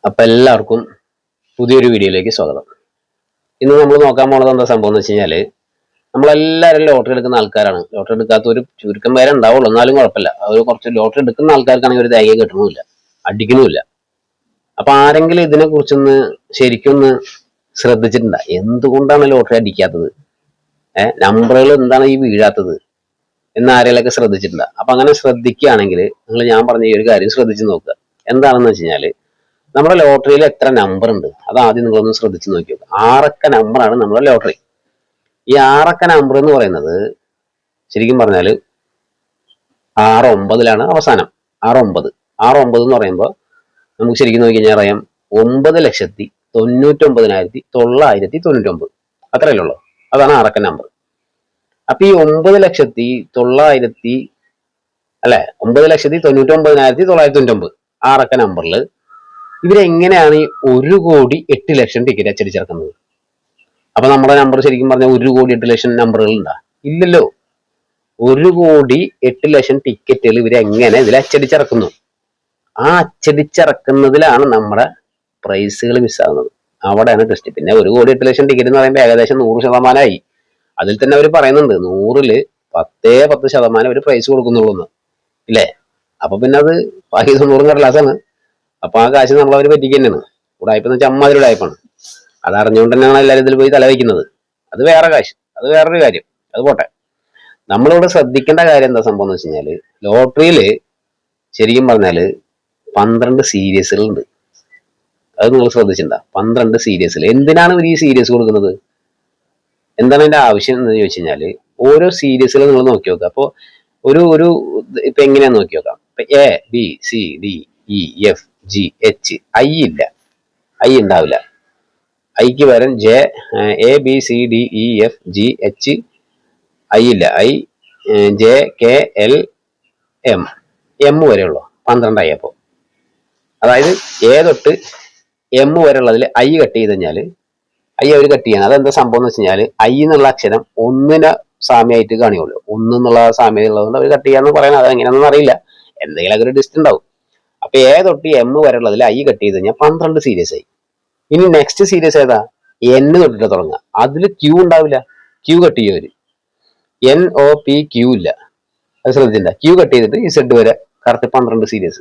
അപ്പൊ എല്ലാവർക്കും പുതിയൊരു വീഡിയോയിലേക്ക് സ്വാഗതം. ഇന്ന് നമ്മൾ നോക്കാൻ പോണത് എന്താ സംഭവം എന്ന് വെച്ച് കഴിഞ്ഞാല്, നമ്മളെല്ലാവരും ലോട്ടറി എടുക്കുന്ന ആൾക്കാരാണ്. ലോട്ടറി എടുക്കാത്ത ഒരു ചുരുക്കം പേരെ ഉണ്ടാവുള്ളൂ, എന്നാലും കുഴപ്പമില്ല. അവർ കുറച്ച് ലോട്ടറി എടുക്കുന്ന ആൾക്കാർക്കാണെങ്കിൽ ഒരു തേങ്ങ കിട്ടണമില്ല, അടിക്കണമില്ല. അപ്പൊ ആരെങ്കിലും ഇതിനെ കുറിച്ചൊന്ന് ശരിക്കും ഒന്ന് ശ്രദ്ധിച്ചിട്ടുണ്ടോ? എന്തുകൊണ്ടാണ് ലോട്ടറി അടിക്കാത്തത്? നമ്പറുകൾ എന്താണ് ഈ വീഴാത്തത് എന്ന് ആരെങ്കിലൊക്കെ ശ്രദ്ധിച്ചിട്ടുണ്ടോ? അപ്പൊ അങ്ങനെ ശ്രദ്ധിക്കുകയാണെങ്കിൽ നിങ്ങൾ ഞാൻ പറഞ്ഞ ഈ ഒരു കാര്യം ശ്രദ്ധിച്ചു നോക്കുക. എന്താണെന്ന് വെച്ച് കഴിഞ്ഞാല്, നമ്മുടെ ലോട്ടറിയിൽ എത്ര നമ്പർ ഉണ്ട് അത് ആദ്യം നിങ്ങളൊന്ന് ശ്രദ്ധിച്ചു നോക്കി നോക്കുക. 6 നമ്പറാണ് നമ്മുടെ ലോട്ടറി. ഈ 6 നമ്പർ എന്ന് പറയുന്നത് ശരിക്കും പറഞ്ഞാല് 69 അവസാനം. 69 എന്ന് പറയുമ്പോൾ നമുക്ക് ശരിക്കും നോക്കി കഴിഞ്ഞാൽ അറിയാം, 9,99,999 അത്രയല്ലേ ഉള്ളൂ. അതാണ് 6 നമ്പർ. അപ്പൊ ഈ 9,09,000 അല്ലെ, 9,99,999 6 നമ്പറിൽ ഇവരെങ്ങനെയാണ് ഈ 1,08,00,000 ടിക്കറ്റ് അച്ചടിച്ചിറക്കുന്നത്? അപ്പൊ നമ്മുടെ നമ്പർ ശരിക്കും പറഞ്ഞാൽ 1,08,00,000 നമ്പറുകൾ ഉണ്ടാ? ഇല്ലല്ലോ. 1,08,00,000 ടിക്കറ്റുകൾ ഇവരെങ്ങനെ ഇതിൽ അച്ചടിച്ചിറക്കുന്നു? ആ അച്ചടിച്ചിറക്കുന്നതിലാണ് നമ്മുടെ പ്രൈസുകൾ മിസ്സാകുന്നത്. അവിടെയാണ് ടെസ്റ്റ്. പിന്നെ 1,08,00,000 ടിക്കറ്റ് എന്ന് പറയുമ്പോൾ ഏകദേശം 100% അതിൽ തന്നെ അവർ പറയുന്നുണ്ട് 100-ല് 10% അവർ പ്രൈസ് കൊടുക്കുന്നുള്ളൂ, ഇല്ലേ? അപ്പൊ പിന്നെ അത് ബാക്കി 90 കടലാസാണ്. അപ്പൊ ആ കാശ് നമ്മൾ അവർ പറ്റിക്കുന്നതാണ്. ഉടായ്പെന്ന് വെച്ചാൽ അമ്മാതിരി ഉടായ്പാണ്. അത് അറിഞ്ഞുകൊണ്ട് തന്നെയാണ് എല്ലാവരും ഇതിൽ പോയി തലവയ്ക്കുന്നത്. അത് വേറെ കാശ്, അത് വേറൊരു കാര്യം, അത് പോട്ടെ. നമ്മളിവിടെ ശ്രദ്ധിക്കേണ്ട കാര്യം എന്താ സംഭവം എന്ന് വെച്ച് കഴിഞ്ഞാല്, ലോട്ടറിയില് ശരിക്കും പറഞ്ഞാല് 12 സീരീസുകളുണ്ട്. അത് നിങ്ങൾ ശ്രദ്ധിച്ചിട്ടുണ്ടോ? 12 സീരീസുകൾ. എന്തിനാണ് ഇവർ ഈ സീരീസ് കൊടുക്കുന്നത്? എന്താണ് അതിന്റെ ആവശ്യം എന്ന് ചോദിച്ചു കഴിഞ്ഞാല്, ഓരോ സീരീസുകൾ നിങ്ങൾ നോക്കി നോക്കുക. അപ്പൊ ഒരു ഇപ്പൊ എങ്ങനെയാന്ന് നോക്കി നോക്കാം. ഇപ്പൊ ABCDEFGH, ഐ ഇല്ല, ഐ ഉണ്ടാവില്ല. ഐക്ക് പകരം ABCDEFGH, ഐ ഇല്ല. JKLM, എം വരെ ഉള്ളു. 12 ആയി. അപ്പൊ അതായത് A തൊട്ട് M വരെ ഉള്ളതിൽ ഐ കട്ട് ചെയ്ത് കഴിഞ്ഞാല്, ഐ അവർ കട്ട് ചെയ്യണം. അതെന്താ സംഭവം എന്ന് വെച്ച് കഴിഞ്ഞാല്, ഐ എന്നുള്ള അക്ഷരം 1-നെ സാമ്യമായിട്ട് കാണിയുള്ളൂ. 1 എന്നുള്ള സാമ്യത ഉള്ളതുകൊണ്ട് അവർ കട്ട് ചെയ്യാന്ന് പറയുന്നത്. അത് എങ്ങനെയാണെന്ന് അറിയില്ല, എന്തെങ്കിലും ഒരു ഡിസ്റ്റ് ഉണ്ടാവും. അപ്പൊ A തൊട്ട് M വരെ ഉള്ളതിൽ ഐ കട്ട് ചെയ്ത് കഴിഞ്ഞാൽ 12 സീരീസ് ആയി. ഇനി നെക്സ്റ്റ് സീരീസ് ഏതാ? N തൊട്ടിട്ട് തുടങ്ങുക. അതിൽ ക്യൂ ഉണ്ടാവില്ല, ക്യൂ കട്ട് ചെയ്യവര്. NOPQ ഇല്ല, അത് ശ്രദ്ധിച്ചില്ല. ക്യൂ കട്ട് ചെയ്തിട്ട് ഈ സെഡ് വരെ കറക്റ്റ് 12 സീരീസ്.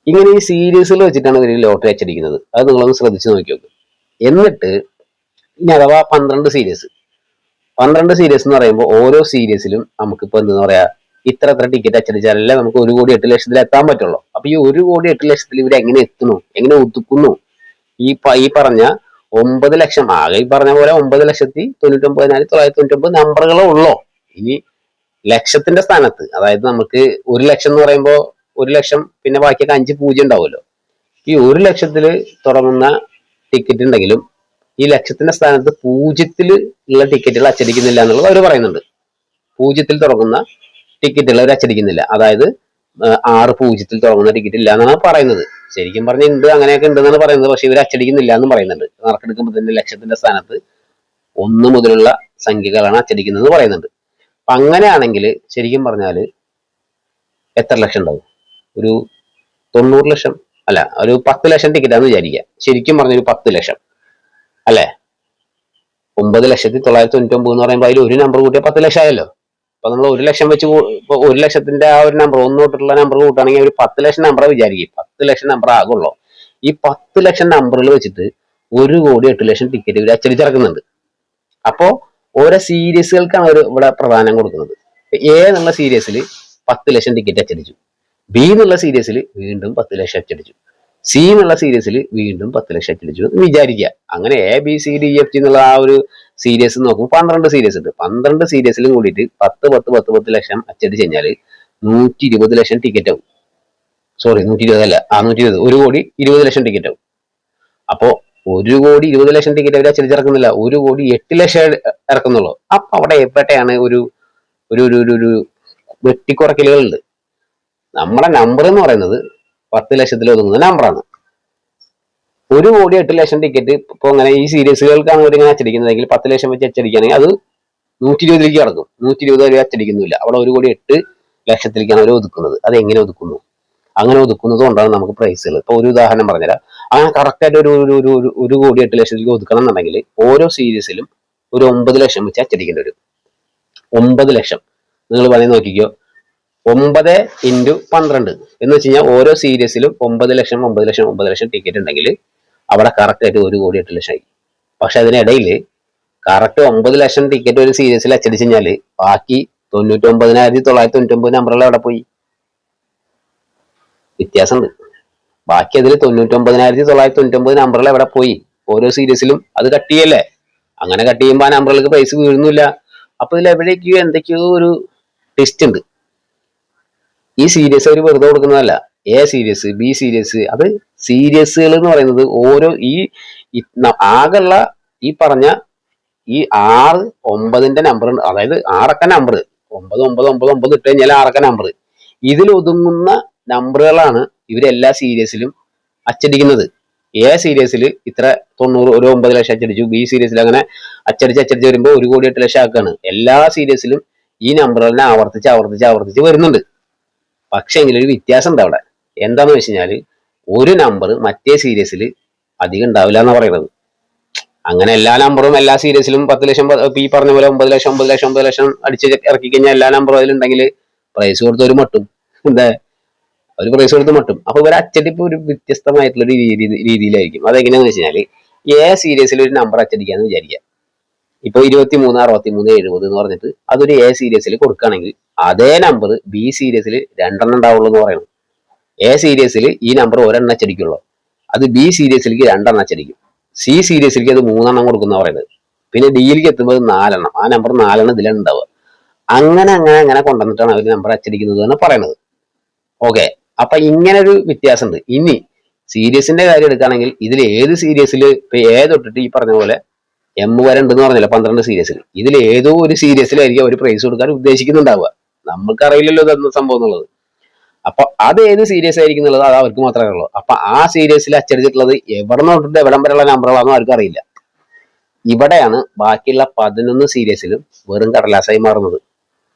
ഇങ്ങനെ ഈ സീരീസുകൾ വെച്ചിട്ടാണ് ഇവർ ലോട്ടറി അച്ചടിക്കുന്നത്. അത് നിങ്ങളൊന്ന് ശ്രദ്ധിച്ച് നോക്കി നോക്ക്. എന്നിട്ട് ഇനി അഥവാ 12 സീരീസ് എന്ന് പറയുമ്പോൾ ഓരോ സീരീസിലും നമുക്കിപ്പോ എന്താ പറയാ, ഇത്ര ടിക്കറ്റ് അച്ചടിച്ചാലല്ലേ നമുക്ക് 1,08,00,000 എത്താൻ പറ്റുള്ളൂ. അപ്പൊ ഈ 1,08,00,000 ഇവർ എങ്ങനെ എത്തുന്നു, എങ്ങനെ ഒതുക്കുന്നു? ഈ പറഞ്ഞ 9 ലക്ഷം, ആകെ ഈ പറഞ്ഞ പോലെ 9,99,999 നമ്പറുകളേ ഉള്ളൂ. ഈ ലക്ഷത്തിന്റെ സ്ഥാനത്ത്, അതായത് നമുക്ക് 1 ലക്ഷം എന്ന് പറയുമ്പോൾ 1 ലക്ഷം പിന്നെ ബാക്കിയൊക്കെ 5 പൂജ്യം ഉണ്ടാവുമല്ലോ. ഈ 1 ലക്ഷത്തിൽ തുടങ്ങുന്ന ടിക്കറ്റ് ഉണ്ടെങ്കിലും ഈ ലക്ഷത്തിന്റെ സ്ഥാനത്ത് 0-ൽ ഉള്ള ടിക്കറ്റുകൾ അച്ചടിക്കുന്നില്ല എന്നുള്ളത് അവർ പറയുന്നുണ്ട്. 0-ൽ തുടങ്ങുന്ന ടിക്കറ്റുകൾ അവർ അച്ചടിക്കുന്നില്ല. അതായത് 6 0-ൽ തുടങ്ങുന്ന ടിക്കറ്റ് ഇല്ല എന്നാണ് പറയുന്നത്. ശരിക്കും പറഞ്ഞ ഉണ്ട്, അങ്ങനെയൊക്കെ ഉണ്ടെന്നാണ് പറയുന്നത്. പക്ഷെ ഇവർ അച്ചടിക്കുന്നില്ല എന്നും പറയുന്നുണ്ട്. നറുക്കെടുക്കുമ്പോൾ തന്നെ ലക്ഷത്തിന്റെ സ്ഥാനത്ത് 1 മുതലുള്ള സംഖ്യകളാണ് അച്ചടിക്കുന്നത് പറയുന്നുണ്ട്. അപ്പൊ അങ്ങനെയാണെങ്കിൽ ശരിക്കും പറഞ്ഞാല് എത്ര ലക്ഷം ഉണ്ടാവും? ഒരു 90 ലക്ഷം, അല്ല ഒരു 10 ലക്ഷം ടിക്കറ്റാന്ന് വിചാരിക്കുക. ശരിക്കും പറഞ്ഞൊരു 10 ലക്ഷം അല്ലെ. 9,09,999 എന്ന് പറയുമ്പോൾ അതിൽ ഒരു നമ്പർ കൂട്ടിയാൽ 10 ലക്ഷം ആയല്ലോ. അപ്പൊ നമ്മൾ 1 ലക്ഷം വെച്ച്, ഇപ്പൊ 1 ലക്ഷത്തിന്റെ ആ ഒരു നമ്പർ 1 തൊട്ടുള്ള നമ്പർ കൂട്ടുകയാണെങ്കിൽ ഒരു 10 ലക്ഷം നമ്പർ വിചാരിക്കും. 10 ലക്ഷം നമ്പർ ആകുള്ളൂ. ഈ 10 ലക്ഷം നമ്പറുകൾ വെച്ചിട്ട് 1,08,00,000 ടിക്കറ്റ് ഇവർ അച്ചടിച്ചിറക്കുന്നുണ്ട്. അപ്പോ ഓരോ സീരീസുകൾക്കാണ് അവർ ഇവിടെ പ്രാധാന്യം കൊടുക്കുന്നത്. A എന്നുള്ള സീരീസിൽ 10 ലക്ഷം ടിക്കറ്റ് അച്ചടിച്ചു. B എന്നുള്ള സീരീസിൽ വീണ്ടും 10 ലക്ഷം അച്ചടിച്ചു. C എന്നുള്ള സീരീസിൽ വീണ്ടും 10 ലക്ഷം അച്ചടിച്ചു എന്ന് വിചാരിക്കുക. അങ്ങനെ ABCDEFG എന്നുള്ള ആ ഒരു സീരീസ് നോക്കുമ്പോൾ 12 സീരീസ് ഉണ്ട്. 12 സീരീസിലും കൂടിയിട്ട് 10 ലക്ഷം അച്ചടിച്ച് കഴിഞ്ഞാൽ 120 ലക്ഷം ടിക്കറ്റ് ആവും. സോറി, 120 അല്ല, 120, 1,20,00,000 ടിക്കറ്റ് ആവും. അപ്പോ 1,20,00,000 ടിക്കറ്റ് അവർ അച്ചടിച്ചിറക്കുന്നില്ല, 1,08,00,000 ഇറക്കുന്നുള്ളൂ. അപ്പൊ അവിടെ എവിടെയാണ് ഒരു വെട്ടിക്കുറക്കലുകളുണ്ട്. നമ്മുടെ നമ്പർ എന്ന് പറയുന്നത് 10 ലക്ഷത്തിൽ ഒതുങ്ങുന്ന നമ്പറാണ്. 1,08,00,000 ടിക്കറ്റ് ഇപ്പൊ അങ്ങനെ ഈ സീരീസുകൾക്കാണ് ഇവരിങ്ങനെ അച്ചടിക്കുന്നതെങ്കിൽ 10 ലക്ഷം വെച്ച് അച്ചടിക്കുകയാണെങ്കിൽ അത് 120-ലേക്ക് കടക്കും. 120 അവർ അച്ചടിക്കുന്നില്ല. അവിടെ 1,08,00,000 അവർ ഒതുക്കുന്നത്. അത് എങ്ങനെ ഒതുക്കുന്നു? അങ്ങനെ ഒതുക്കുന്നത് കൊണ്ടാണ് നമുക്ക് പ്രൈസുകൾ. ഇപ്പൊ ഒരു ഉദാഹരണം പറഞ്ഞുതരാം. അങ്ങനെ കറക്റ്റ് ആയിട്ട് ഒരു കോടി 8 ലക്ഷം രൂപ ഒതുക്കണം എന്നുണ്ടെങ്കിൽ ഓരോ സീരീസിലും ഒരു 9 ലക്ഷം വെച്ച് അച്ചടിക്കേണ്ടി വരും. 9 ലക്ഷം നിങ്ങൾ പറയുന്നത് നോക്കിക്കോ. 9 × 12 എന്ന് വെച്ച് കഴിഞ്ഞാൽ ഓരോ സീരീസിലും 9 ലക്ഷം 9 ലക്ഷം 9 ലക്ഷം ടിക്കറ്റ് ഉണ്ടെങ്കിൽ അവിടെ കറക്റ്റ് ആയിട്ട് 1 കോടി 8 ലക്ഷം ആയി. പക്ഷെ അതിനിടയിൽ കറക്റ്റ് 9 ലക്ഷം ടിക്കറ്റ് ഒരു സീരീസിൽ അച്ചടിച്ചു കഴിഞ്ഞാല് ബാക്കി 99,999 നമ്പറുകൾ എവിടെ പോയി? വ്യത്യാസമുണ്ട്. ബാക്കി അതിൽ 99,999 നമ്പറുകൾ എവിടെ പോയി? ഓരോ സീരീസിലും അത് കട്ട് ചെയ്യല്ലേ. അങ്ങനെ കട്ട് ചെയ്യുമ്പോൾ ആ നമ്പറുകൾക്ക് പ്രൈസ് വീഴുന്നില്ല. അപ്പൊ ഇതിൽ എവിടേക്കോ എന്തൊക്കെയോ ഒരു ടെസ്റ്റ് ഉണ്ട്. ഈ സീരീസ് അവർ വെറുതെ കൊടുക്കുന്നതല്ല. എ സീരീസ്, ബി സീരീസ്, അത് സീരീസുകൾ എന്ന് പറയുന്നത് ഓരോ ആകെയുള്ള ഈ പറഞ്ഞ ഈ 6 9ന്റെ നമ്പർ ഉണ്ട്. അതായത് 6 നമ്പർ 9 9 9 9 ഇട്ട് കഴിഞ്ഞാൽ 6 നമ്പർ. ഇതിൽ ഒതുങ്ങുന്ന നമ്പറുകളാണ് ഇവരെല്ലാ സീരീസിലും അച്ചടിക്കുന്നത്. എ സീരീസിൽ ഇത്ര 90 ഒരു 9 ലക്ഷം അച്ചടിച്ചു. ബി സീരീസിൽ അങ്ങനെ അച്ചടിച്ച് വരുമ്പോൾ 1 കോടി 8 ലക്ഷം ആക്കാണ്. എല്ലാ സീരീസിലും ഈ നമ്പറുകളെ ആവർത്തിച്ച് വരുന്നുണ്ട്. പക്ഷെ എങ്കിലും ഒരു വ്യത്യാസം ഉണ്ട് അവിടെ. എന്താന്ന് വെച്ച് കഴിഞ്ഞാല് ഒരു നമ്പർ മറ്റേ സീരീസിൽ അധികം ഉണ്ടാവില്ല എന്ന് പറയുന്നത്. അങ്ങനെ എല്ലാ നമ്പറും എല്ലാ സീരീസിലും 10 ലക്ഷം ഈ പറഞ്ഞ പോലെ 9 ലക്ഷം 9 ലക്ഷം 9 ലക്ഷം അടിച്ച് ഇറക്കി കഴിഞ്ഞാൽ എല്ലാ നമ്പറും അതിലുണ്ടെങ്കിൽ പ്രൈസ് കൊടുത്ത് ഒരു മട്ടും എന്താ ഒരു പ്രൈസ് കൊടുത്ത് മട്ടും. അപ്പൊ ഇവർ അച്ചടിപ്പ് ഒരു വ്യത്യസ്തമായിട്ടുള്ള ഒരു രീതിയിലായിരിക്കും. അതെങ്ങനെയാന്ന് വെച്ച് കഴിഞ്ഞാല് എ സീരീസിൽ ഒരു നമ്പർ അച്ചടിക്കാന്ന് വിചാരിക്കുക. ഇപ്പൊ 23 63 70 എന്ന് പറഞ്ഞിട്ട് അതൊരു എ സീരീസിൽ കൊടുക്കുകയാണെങ്കിൽ അതേ നമ്പർ ബി സീരീസിൽ 2 ഉണ്ടാവുള്ളൂ എന്ന് പറയുന്നത്. എ സീരീസിൽ ഈ നമ്പർ 1 അച്ചടിക്കുള്ളൂ. അത് ബി സീരീസിലേക്ക് 2 അച്ചടിക്കും. സി സീരീസിലേക്ക് അത് 3 കൊടുക്കുന്ന പറയുന്നത്. പിന്നെ ഡിയിലേക്ക് എത്തുമ്പോൾ 4. ആ നമ്പർ 4 ഇതിലാണ് ഉണ്ടാവുക. അങ്ങനെ കൊണ്ടുവന്നിട്ടാണ് അവർ നമ്പർ അച്ചടിക്കുന്നത് എന്ന് പറയുന്നത്. ഓക്കെ, അപ്പൊ ഇങ്ങനെ ഒരു വ്യത്യാസമുണ്ട്. ഇനി സീരീസിന്റെ കാര്യം എടുക്കുകയാണെങ്കിൽ ഇതിൽ ഏത് സീരീസിൽ ഇപ്പൊ എ തൊട്ടിട്ട് ഈ പറഞ്ഞ പോലെ എം വരെ ഉണ്ടെന്ന് പറഞ്ഞില്ല 12 സീരീസിൽ. ഇതിൽ ഏതോ ഒരു സീരീസിലായിരിക്കും അവർ പ്രൈസ് കൊടുക്കാൻ ഉദ്ദേശിക്കുന്നുണ്ടാവുക. നമുക്കറിയില്ലല്ലോ ഇതെന്താ സംഭവം എന്നുള്ളത്. അപ്പൊ അത് ഏത് സീരീസ് ആയിരിക്കും എന്നുള്ളത് അത് അവർക്ക് മാത്രമേ ഉള്ളൂ. അപ്പൊ ആ സീരീസിൽ അച്ചടിച്ചിട്ടുള്ളത് എവിടെ തൊട്ടിട്ട് എവിടം വരെയുള്ള നമ്പറുകളാണെന്ന് അവർക്ക് അറിയില്ല. ഇവിടെയാണ് ബാക്കിയുള്ള 11 സീരീസിലും വെറും കടലാസായി മാറുന്നത്.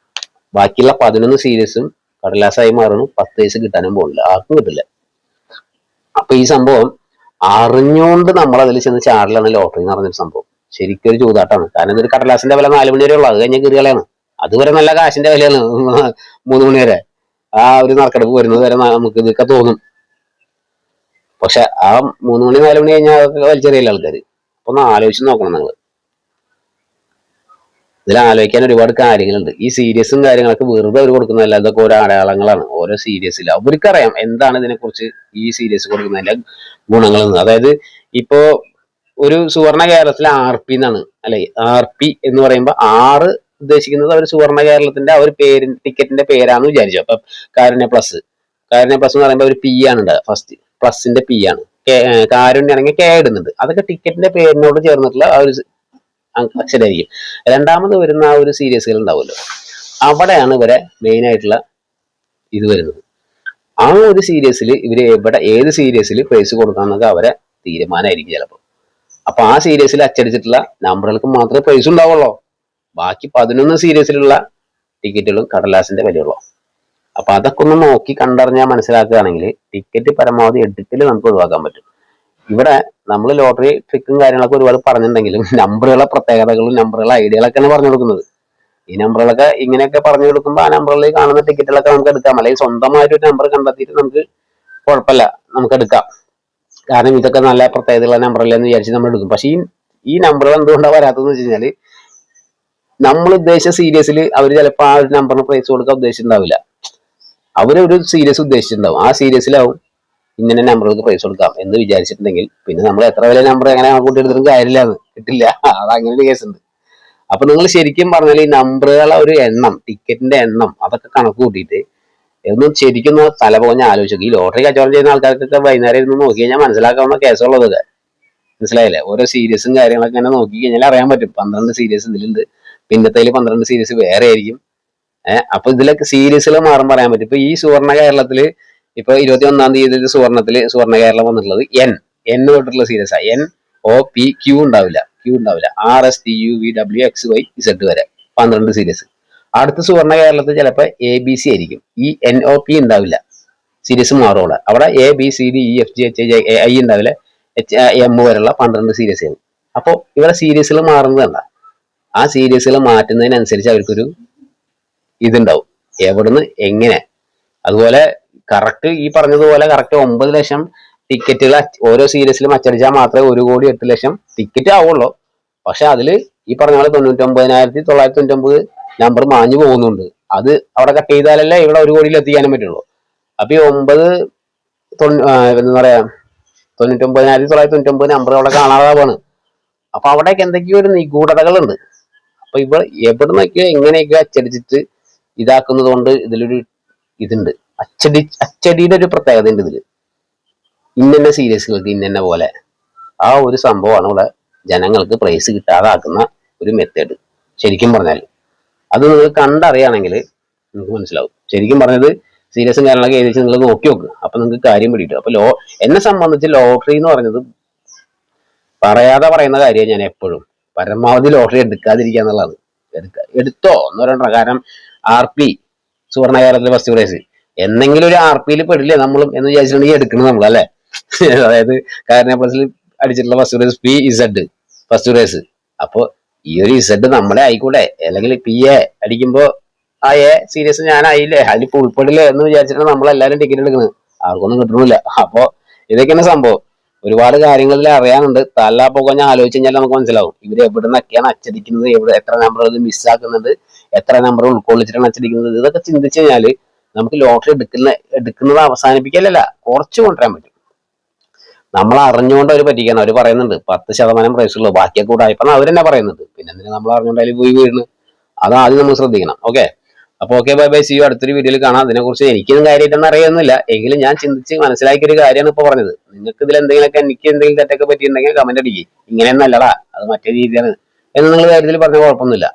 ബാക്കിയുള്ള 11 സീരീസും കടലാസായി മാറുന്നു. 10 പൈസ കിട്ടാനും പോകുന്നില്ല, ആർക്കും കിട്ടില്ല. അപ്പൊ ഈ സംഭവം അറിഞ്ഞുകൊണ്ട് നമ്മൾ അതിൽ ചെന്ന് ചാടലാണ് ലോട്ടറി എന്ന് പറഞ്ഞൊരു സംഭവം. ശരിക്കും ഒരു ചൂതാട്ടാണ്. കാരണം ഇതൊരു കടലാസിന്റെ വില 4 മണി വരെ ഉള്ളു. അത് കഴിഞ്ഞ കീറുകളാണ്. അതുവരെ നല്ല കാശിന്റെ വിലയാണ് 3 മണി വരെ. ആ ഒരു നറുക്കെടുപ്പ് വരുന്നത് വരെ നമുക്ക് ഇതൊക്കെ തോന്നും. പക്ഷെ ആ 3 മണി 4 മണി കഴിഞ്ഞാൽ അതൊക്കെ വലിച്ചെറിയില്ല ആൾക്കാര്. അപ്പൊ ഒന്ന് ആലോചിച്ച് നോക്കണം നിങ്ങൾ. ഇതിൽ ആലോചിക്കാൻ ഒരുപാട് കാര്യങ്ങളുണ്ട്. ഈ സീരീസും കാര്യങ്ങളൊക്കെ വെറുതെ അവർ കൊടുക്കുന്നതല്ല. ഇതൊക്കെ ഓരോ അടയാളങ്ങളാണ് ഓരോ സീരീസിൽ. അവർക്കറിയാം എന്താണ് ഇതിനെക്കുറിച്ച് ഈ സീരീസ് കൊടുക്കുന്നതിന്റെ ഗുണങ്ങൾ. അതായത് ഇപ്പോ ഒരു സുവർണ കേരളത്തിൽ RP എന്നാണ് അല്ലെ. RP എന്ന് പറയുമ്പോൾ 6 ഉദ്ദേശിക്കുന്നത് അവർ സുവർണ കേരളത്തിന്റെ ആ ഒരു ടിക്കറ്റിന്റെ പേരാന്ന് വിചാരിച്ചു. അപ്പൊ കാരുണ്യ പ്ലസ് എന്ന് പറയുമ്പോൾ ഒരു P ആണ് ഉണ്ടാവുക. ഫസ്റ്റ് പ്ലസിന്റെ P ആണ്. കാരുണ്യാണെങ്കിൽ K ഇടുന്നുണ്ട്. അതൊക്കെ ടിക്കറ്റിന്റെ പേരിനോട് ചേർന്നിട്ടുള്ള ആ ഒരു അക്ഷരമായിരിക്കും. രണ്ടാമത് വരുന്ന ആ ഒരു സീരീസുകൾ ഉണ്ടാവുമല്ലോ, അവിടെയാണ് ഇവരെ മെയിൻ ആയിട്ടുള്ള ഇത് വരുന്നത്. ആ ഒരു സീരീസിൽ ഇവര് ഏത് സീരീസിൽ പ്രൈസ് കൊടുക്കാന്നൊക്കെ അവരെ തീരുമാനമായിരിക്കും ചിലപ്പോൾ. അപ്പൊ ആ സീരീസിൽ അച്ചടിച്ചിട്ടുള്ള നമ്പറുകൾക്ക് മാത്രമേ പ്രൈസ് ഉണ്ടാവുള്ളൂ. ബാക്കി 11 സീരീസിലുള്ള ടിക്കറ്റുകളും കടലാസിന്റെ വിലയുള്ളൂ. അപ്പൊ അതൊക്കെ ഒന്ന് നോക്കി കണ്ടറിഞ്ഞാൽ മനസ്സിലാക്കുകയാണെങ്കിൽ ടിക്കറ്റ് പരമാവധി എടുക്കൽ നമുക്ക് ഒഴിവാക്കാൻ പറ്റും. ഇവിടെ നമ്മൾ ലോട്ടറി ട്രിക്കും കാര്യങ്ങളൊക്കെ ഒരുപാട് പറഞ്ഞിട്ടുണ്ടെങ്കിലും നമ്പറുകളെ പ്രത്യേകതകളും നമ്പറുകളെ ഐഡിയകളൊക്കെയാണ് പറഞ്ഞു കൊടുക്കുന്നത്. ഈ നമ്പറുകളൊക്കെ ഇങ്ങനെയൊക്കെ പറഞ്ഞു കൊടുക്കുമ്പോൾ ആ നമ്പറുകളിൽ കാണുന്ന ടിക്കറ്റുകളൊക്കെ നമുക്ക് എടുക്കാം. അല്ലെങ്കിൽ സ്വന്തമായിട്ട് ഒരു നമ്പർ കണ്ടെത്തിയിട്ട് നമുക്ക് കുഴപ്പമില്ല, നമുക്ക് എടുക്കാം. കാരണം ഇതൊക്കെ നല്ല പ്രത്യേകതയുള്ള നമ്പറല്ലെന്ന് വിചാരിച്ച് നമ്മൾ എടുക്കും. പക്ഷെ ഈ നമ്പറുകൾ എന്തുകൊണ്ടാണ് വരാത്തതെന്ന് വെച്ച് കഴിഞ്ഞാൽ നമ്മൾ ഉദ്ദേശിച്ച സീരീസിൽ അവർ ചിലപ്പോൾ ആ ഒരു നമ്പറിന് പ്രൈസ് കൊടുക്കാൻ ഉദ്ദേശിച്ചിട്ടുണ്ടാവില്ല. അവരൊരു സീരീസ് ഉദ്ദേശിച്ചിട്ടുണ്ടാവും. ആ സീരീസിലാവും ഇങ്ങനെ നമ്പറുകൾക്ക് പ്രൈസ് കൊടുക്കാം എന്ന് വിചാരിച്ചിട്ടുണ്ടെങ്കിൽ പിന്നെ നമ്മൾ എത്ര വലിയ നമ്പർ എങ്ങനെ കൂട്ടി എടുത്തിട്ടും കാര്യമില്ല, കിട്ടില്ല. അതങ്ങനെ ഒരു കേസുണ്ട്. അപ്പൊ നിങ്ങൾ ശരിക്കും പറഞ്ഞാൽ ഈ നമ്പറുകളെ ഒരു എണ്ണം, ടിക്കറ്റിന്റെ എണ്ണം അതൊക്കെ കണക്ക് കൂട്ടിയിട്ട് ഒന്നും ശരിക്കും തലപോഞ്ഞ് ആലോചിച്ചു. ഈ ലോട്ടറി കച്ചവടം ചെയ്യുന്ന ആൾക്കാർക്കൊക്കെ വൈകുന്നേരം ഇരുന്ന് നോക്കി കഴിഞ്ഞാൽ മനസ്സിലാക്കാവുന്ന കേസുള്ളതൊക്കെ. മനസ്സിലായില്ലേ? ഓരോ സീരീസും കാര്യങ്ങളൊക്കെ ഇങ്ങനെ നോക്കി കഴിഞ്ഞാൽ അറിയാൻ പറ്റും. 12 സീരീസ് ഇതിലുണ്ട്, പിന്നത്തേല് 12 സീരീസ് വേറെ ആയിരിക്കും. അപ്പൊ ഇതിലൊക്കെ സീരീസുകൾ മാറും പറയാൻ പറ്റും. ഇപ്പൊ ഈ സുവർണ കേരളത്തില് ഇപ്പൊ 21-ാം തീയതി സുവർണ കേരളം വന്നിട്ടുള്ളത് എൻ തൊട്ടുള്ള സീരീസ് ആ. NOPQ ഉണ്ടാവില്ല, RSTUVWXYZ വരെ 12 സീരീസ്. അടുത്ത സുവർണ കേരളത്തിൽ ചിലപ്പോൾ ABC ആയിരിക്കും. ഈ NOP ഉണ്ടാവില്ല. സീരീസ് മാറും. അവിടെ ABCDEFGHI ഉണ്ടാവില്ല, M വരെയുള്ള 12 സീരീസുകൾ. അപ്പോൾ ഇവിടെ സീരീസുകൾ മാറുന്നതല്ല, ആ സീരീസുകൾ മാറ്റുന്നതിനനുസരിച്ച് അവർക്കൊരു ഇതുണ്ടാവും, എവിടുന്ന് എങ്ങനെ. അതുപോലെ കറക്റ്റ് ഈ പറഞ്ഞതുപോലെ കറക്റ്റ് 9 ലക്ഷം ടിക്കറ്റുകൾ ഓരോ സീരീസിലും അച്ചടിച്ചാൽ മാത്രമേ 1,08,00,000 ടിക്കറ്റ് ആവുള്ളൂ. പക്ഷെ അതിൽ ഈ പറഞ്ഞ പോലെ 99,999 നമ്പർ മാഞ്ഞു പോകുന്നുണ്ട്. അത് അവിടെ കട്ട് ചെയ്താലല്ലേ ഇവിടെ 1 കോടിയിൽ എത്തിക്കാനും പറ്റുള്ളൂ. അപ്പൊ ഈ 99,999 നമ്പർ അവിടെ കാണാതാവാണ്. അപ്പൊ അവിടേക്ക് എന്തൊക്കെയോ ഒരു നിഗൂഢതകളുണ്ട്. അപ്പൊ ഇവ എവിടെ നിന്നൊക്കെയോ എങ്ങനെയൊക്കെ അച്ചടിച്ചിട്ട് ഇതാക്കുന്നത് കൊണ്ട് ഇതിലൊരു ഇതുണ്ട്. അച്ചടിയുടെ ഒരു പ്രത്യേകത ഉണ്ട് ഇതില്. ഇന്ന സീരീസുകൾക്ക് ഇന്ന പോലെ ആ ഒരു സംഭവമാണ് ഇവിടെ ജനങ്ങൾക്ക് പ്രൈസ് കിട്ടാതാക്കുന്ന ഒരു മെത്തേഡ്. ശരിക്കും പറഞ്ഞാൽ അത് നിങ്ങൾ കണ്ടറിയാണെങ്കിൽ നിങ്ങൾക്ക് മനസ്സിലാവും. ശരിക്കും പറഞ്ഞത് സീരിയസും കാര്യങ്ങളൊക്കെ ഏകദേശം നിങ്ങൾ നോക്കി നോക്ക്, അപ്പൊ നിങ്ങൾക്ക് കാര്യം പിടിയിട്ടു. അപ്പൊ എന്നെ സംബന്ധിച്ച് ലോട്ടറി എന്ന് പറയുന്നത് പറയാതെ പറയുന്ന കാര്യമാണ്. ഞാൻ എപ്പോഴും പരമാവധി ലോട്ടറി എടുക്കാതിരിക്കുക എന്നുള്ളതാണ്. എടുത്തോ എന്ന് പറയണ്ട. കാരണം RP സുവർണ കേരളത്തിലെ ഫസ്റ്റ് പ്രൈസ് എന്തെങ്കിലും ഒരു RPയിൽ പെടില്ലേ നമ്മളും എന്ന് വിചാരിച്ചിട്ടുണ്ടെങ്കിൽ എടുക്കണം നമ്മൾ, അല്ലെ? അതായത് കാരണം പ്ലസിൽ അടിച്ചിട്ടുള്ള first prize PZ first prize. അപ്പൊ ഈ ഒരു Z നമ്മളെ ആയിക്കൂടെ? അല്ലെങ്കിൽ PA അടിക്കുമ്പോ ആ സീരിയസ് ഞാനായില്ലേ, അതിൽ ഉൾപ്പെടില്ലേ എന്ന് വിചാരിച്ചിട്ടാണ് നമ്മളെല്ലാരും ടിക്കറ്റ് എടുക്കുന്നത്. ആർക്കൊന്നും കിട്ടണില്ല. അപ്പൊ ഇതൊക്കെയാണ് സംഭവം. ഒരുപാട് കാര്യങ്ങളിൽ അറിയാനുണ്ട്. തലാപ്പൊക്കെ ആലോചിച്ച് കഴിഞ്ഞാൽ നമുക്ക് മനസ്സിലാവും ഇവര് എവിടെ നിന്നൊക്കെയാണ് അച്ചടിക്കുന്നത്, എത്ര നമ്പറുകൾ മിസ്സാക്കുന്നുണ്ട്, എത്ര നമ്പർ ഉൾക്കൊള്ളിച്ചിട്ടാണ് അച്ചടിക്കുന്നത്. ഇതൊക്കെ ചിന്തിച്ചു കഴിഞ്ഞാല് നമുക്ക് ലോട്ടറി എടുക്കുന്നത് അവസാനിപ്പിക്കലല്ല, കുറച്ച് കൊണ്ടുവരാൻ പറ്റും. നമ്മൾ അറിഞ്ഞുകൊണ്ട് അവർ പറ്റിക്കണം. അവർ പറയുന്നുണ്ട് 10% പ്രൈസ് ഉള്ളൂ, ബാക്കിയൊക്കെ കൂടെ ആയിപ്പോ അവർ തന്നെ പറയുന്നുണ്ട്. പിന്നെ എന്തിനാ നമ്മൾ അറിഞ്ഞുകൊണ്ട് അതിൽ പോയി വീഴുന്നു? അതാദ്യം നമ്മൾ ശ്രദ്ധിക്കണം. ഓക്കെ, അപ്പൊ okay, bye bye, see you. അടുത്തൊരു വീഡിയോയിൽ കാണാം. അതിനെക്കുറിച്ച് എനിക്കൊന്നും കാര്യമായിട്ടൊന്നും അറിയുന്നില്ല, എങ്കിലും ഞാൻ ചിന്തിച്ച് മനസ്സിലാക്കിയ ഒരു കാര്യമാണ് ഇപ്പൊ പറഞ്ഞത്. നിങ്ങൾക്ക് ഇതിൽ എന്തെങ്കിലുമൊക്കെ എനിക്ക് എന്തെങ്കിലും തെറ്റൊക്കെ പറ്റിയിട്ടുണ്ടെങ്കിൽ കമന്റ് അടിക്കുക. ഇങ്ങനെയൊന്നല്ലടാ, അത് മറ്റേ രീതിയാണ് എന്ന് നിങ്ങൾ കാര്യത്തിൽ പറഞ്ഞ കുഴപ്പമൊന്നുമില്ല.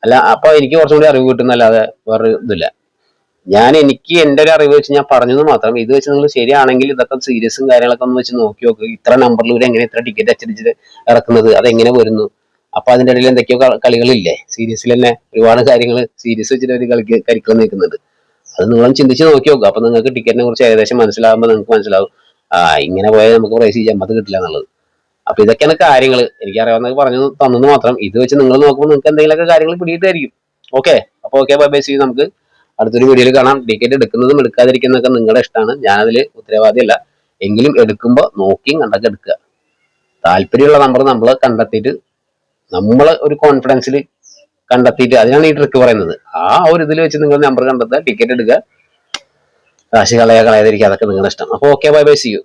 അല്ല, അപ്പൊ എനിക്ക് കുറച്ചും കൂടി അറിവ് കിട്ടുന്നല്ലാതെ വേറെ ഇതില്ല. എനിക്ക് എന്റെ ഒരു അറിവ് വെച്ച് ഞാൻ പറഞ്ഞത് മാത്രം. ഇത് വെച്ച് നിങ്ങൾ ശരിയാണെങ്കിൽ ഇതൊക്കെ സീരിയസും കാര്യങ്ങളൊക്കെ ഒന്ന് വെച്ച് നോക്കി നോക്ക്. ഇത്ര നമ്പറിൽ ഇവർ എങ്ങനെ ഇത്ര ടിക്കറ്റ് അച്ചടിച്ചിട്ട് ഇറക്കുന്നത്, അതെങ്ങനെ വരുന്നു? അപ്പൊ അതിന്റെ ഇടയിൽ എന്തൊക്കെയോ കളികളില്ലേ സീരീസിൽ തന്നെ? ഒരുപാട് കാര്യങ്ങൾ സീരീസ് വെച്ചിട്ട് ഒരു കരിക്കുകൾ നിൽക്കുന്നുണ്ട്. അത് നിങ്ങളും ചിന്തിച്ച് നോക്കി നോക്കുക. അപ്പൊ നിങ്ങൾക്ക് ടിക്കറ്റിനെ കുറിച്ച് ഏകദേശം മനസ്സിലാകുമ്പോൾ നിങ്ങൾക്ക് മനസ്സിലാവും ഇങ്ങനെ പോയാൽ നമുക്ക് പ്രൈസ് ചെയ്യാൻ കിട്ടില്ല എന്നുള്ളത്. അപ്പൊ ഇതൊക്കെയാണ് കാര്യങ്ങൾ. എനിക്ക് അറിയാവുന്നത് പറഞ്ഞു തന്നത് മാത്രം. ഇത് വെച്ച് നിങ്ങൾ നോക്കുമ്പോൾ നിങ്ങൾക്ക് എന്തെങ്കിലുമൊക്കെ കാര്യങ്ങൾ പിടിയിട്ടായിരിക്കും. ഓക്കെ, അപ്പൊ okay, bye bye, see you. നമുക്ക് അടുത്തൊരു വീഡിയോയിൽ കാണാം. ടിക്കറ്റ് എടുക്കുന്നതും എടുക്കാതിരിക്കുന്നതൊക്കെ നിങ്ങളുടെ ഇഷ്ടമാണ്. ഞാനതിൽ ഉത്തരവാദിയല്ല. എങ്കിലും എടുക്കുമ്പോൾ നോക്കിയും കണ്ടൊക്കെ എടുക്കുക. താല്പര്യമുള്ള നമ്പർ നമ്മൾ കണ്ടെത്തിയിട്ട് നമ്മളെ ഒരു കോൺഫിഡൻസിൽ കണ്ടെത്തിയിട്ട്, അതിനാണ് ഈ ട്രിക്ക് പറയുന്നത്. ആ ഒരു ഇതിൽ വെച്ച് നിങ്ങൾ നമ്പർ കണ്ടെത്തുക, ടിക്കറ്റ് എടുക്കുക, കാശ് കളയാതിരിക്കുക. അതൊക്കെ നിങ്ങളുടെ ഇഷ്ടം. അപ്പൊ okay, bye bye, see U.